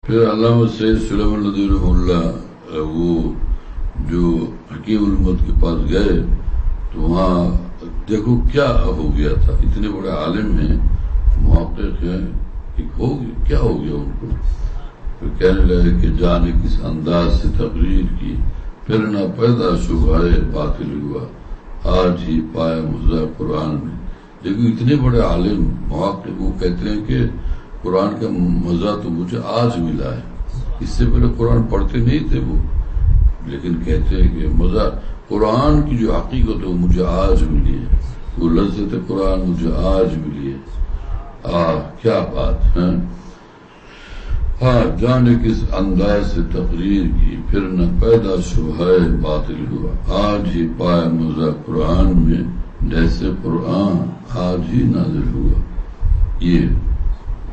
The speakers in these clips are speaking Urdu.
پھر علامہ سید سلیمان ندوی رحمہ اللہ وہ جو حکیم الامت کے پاس گئے تو وہاں دیکھو کیا ہو گیا تھا. اتنے بڑے عالم ہیں، محقق ہیں، کیا ہو گیا ان کو. پھر کہنے لگے کہ جانے کس انداز سے تقریر کی، پھر نہ پیدا شبہائے باطل ہوا، آج ہی پایا مزہ قرآن میں. دیکھو اتنے بڑے عالم محقق وہ کہتے ہیں کہ قرآن کا مزہ تو مجھے آج ملا ہے. اس سے پہلے قرآن پڑھتے نہیں تھے وہ، لیکن کہتے ہیں کہ مزہ قرآن کی جو حقیقت ہے وہ مجھے آج ملی ہے، وہ لذت قرآن مجھے آج ملی ہے. کیا بات ہے. ہاں جانے کس انداز سے تقریر کی، پھر نہ پیدا شبہائے باطل ہوا، آج ہی پایا مزہ قرآن میں، جیسے قرآن آج ہی نازل ہوا.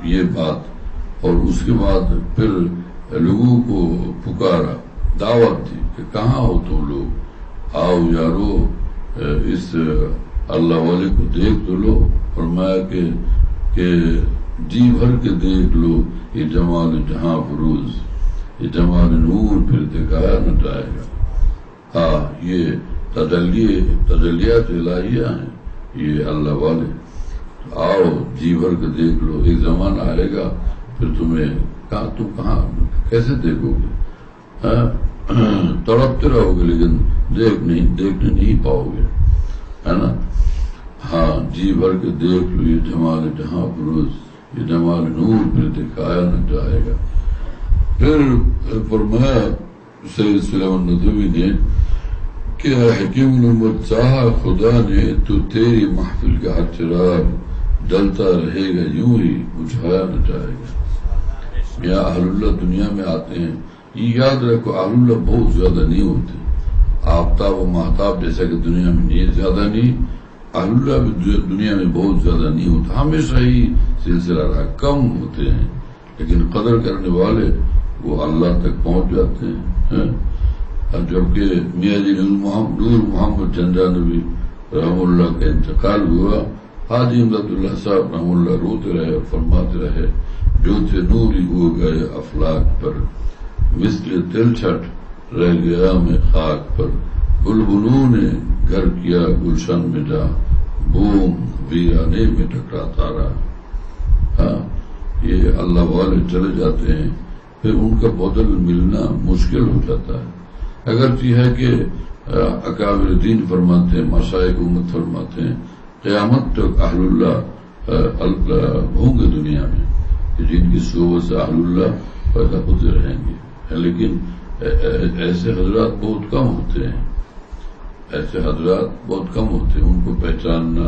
یہ بات. اور اس کے بعد پھر لوگوں کو پکارا، دعوت دی کہ کہاں ہو تم لوگ، آؤ یارو اس اللہ والے کو دیکھ تو لو. فرمایا کہ جی بھر کے دیکھ لو یہ جمال جہاں فروز، یہ جمال نور پھر دکھایا نہ جائے گا. یہ تجلیات الہیہ ہیں یہ اللہ والے. آؤ جی بھر کے دیکھ لو، ایک زمانہ آئے گا پھر تم کہاں کیسے دیکھو گے. تڑپتے رہو گے لیکن دیکھنے نہیں پاؤ گے، ہے نا. ہاں جی بھر کے دیکھ لو یہ جمال جہاں فروز، یہ جمال نور پھر دکھایا نہ جائے گا. پھر فرمایا سید سلیمان ندوی نے کہ حکیم الامت چاہا خدا نے تو تیری محفل کا ہر چراغ جلتا رہے گا یوں ہی بجھایا نہ جائے گا. یا اہل اللہ دنیا میں آتے ہیں، یہ یاد رکھو اہل اللہ بہت زیادہ نہیں ہوتے. آفتاب و مہتاب جیسا کہ دنیا میں زیادہ نہیں، اہل اللہ بھی دنیا میں بہت زیادہ نہیں ہوتا. ہمیشہ ہی سلسلہ رہا، کم ہوتے ہیں، لیکن قدر کرنے والے وہ اللہ تک پہنچ جاتے ہیں. جبکہ میاں جی نور محمد جنجانوی رحم اللہ کا انتقال ہوا، حاجی امداد اللہ صاحب رحم اللہ روتے رہے، فرماتے رہے جو تھے نور ہی ہو گئے افلاک پر، مثل تل چھٹ رہ گیا میں خاک پر، بلبلوں نے گھر کیا گلشن میں جا، بوم ویرانے میں ٹکراتا رہا. یہ اللہ والے چلے جاتے ہیں، پھر ان کا بدل ملنا مشکل ہو جاتا ہے. اگرچہ ہے کہ اکابر دین فرماتے ہیں، مشائخ امت فرماتے ہیں قیامت تک اہل اللہ ہوں گے دنیا میں، جن کی صحبت سے اہل اللہ پیدا ہوتے رہیں گے. لیکن ایسے حضرات بہت کم ہوتے ہیں، ان کو پہچاننا،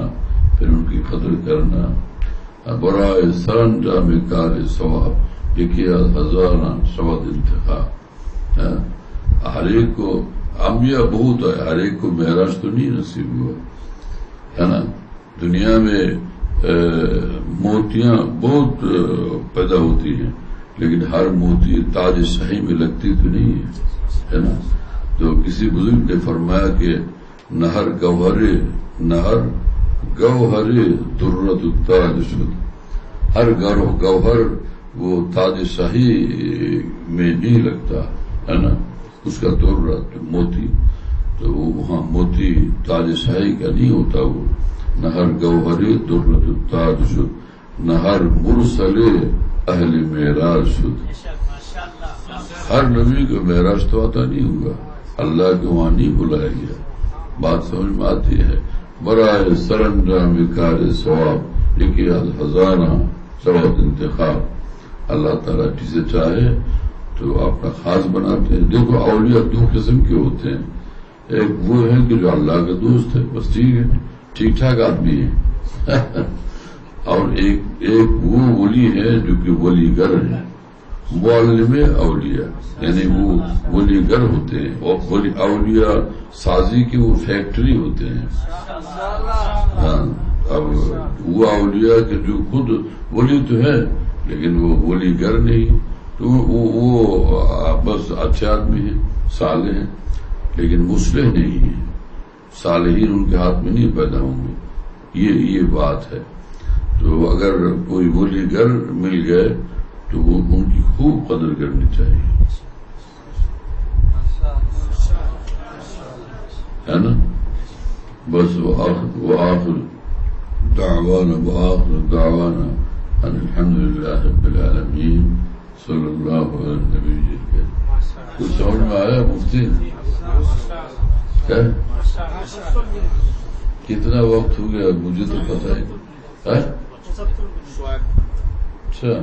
پھر ان کی قدر کرنا. برائے سرانجام کار ثواب لکھیا ہزاراں شود انتخاب. ہر ایک کو انبیاء بہت ہے، ہر ایک کو معراج تو نہیں نصیب ہوا، ہے نا. دنیا میں موتیاں بہت پیدا ہوتی ہیں، لیکن ہر موتی تاج شاہی میں لگتی تو نہیں ہے نا. تو کسی بزرگ نے فرمایا کہ نہر گوہرے درت التاج شد. ہر گوہر وہ تاج شاہی میں نہیں لگتا، ہے نا. اس کا درت موتی تو وہاں موتی تاج شاہی کا نہیں ہوتا. وہ نہر گوہرے درت التاج شد، نہر مرسل اہل معراج شد. ہر نبی کو معراج تو عطا نہیں ہوا، اللہ کے وہاں نہیں بلایا گیا. بات سمجھ میں آتی ہے. برائے سرانجام کار ثواب لکھیا ہزاراں شود انتخاب. اللہ تعالیٰ جسے چاہے تو اپنا خاص بناتے ہیں. دیکھو اولیاء دو قسم کے ہوتے ہیں، ایک وہ ہے کہ جو اللہ کا دوست ہے، بس ٹھیک ہے، ٹھیک ٹھاک آدمی ہے. اور ایک وہ ولی ہے جو کہ ولی گر ہے، معلم اولیاء، یعنی وہ ولی گر ہوتے ہیں. اور اولیاء سازی کی وہ فیکٹری ہوتے ہیں. اب وہ اولیاء کے جو خود ولی تو ہے لیکن وہ ولی گر نہیں، تو وہ بس اچھے آدمی ہیں، صالح ہیں، لیکن مصلح نہیں ہیں. صالحین ان کے ہاتھ میں نہیں پیدا ہوں گے. یہ بات ہے. تو اگر کوئی ولی گر مل گئے تو ان کی خوب قدر کرنی چاہیے، ہے نا. بس وآخر دعوانا ان الحمد للہ رب العالمین صلی اللہ علیہ نبی الکریم. کچھ سمجھ میں آیا مفتی؟ کتنا وقت ہو گیا مجھے تو پتہ ہے. اچھا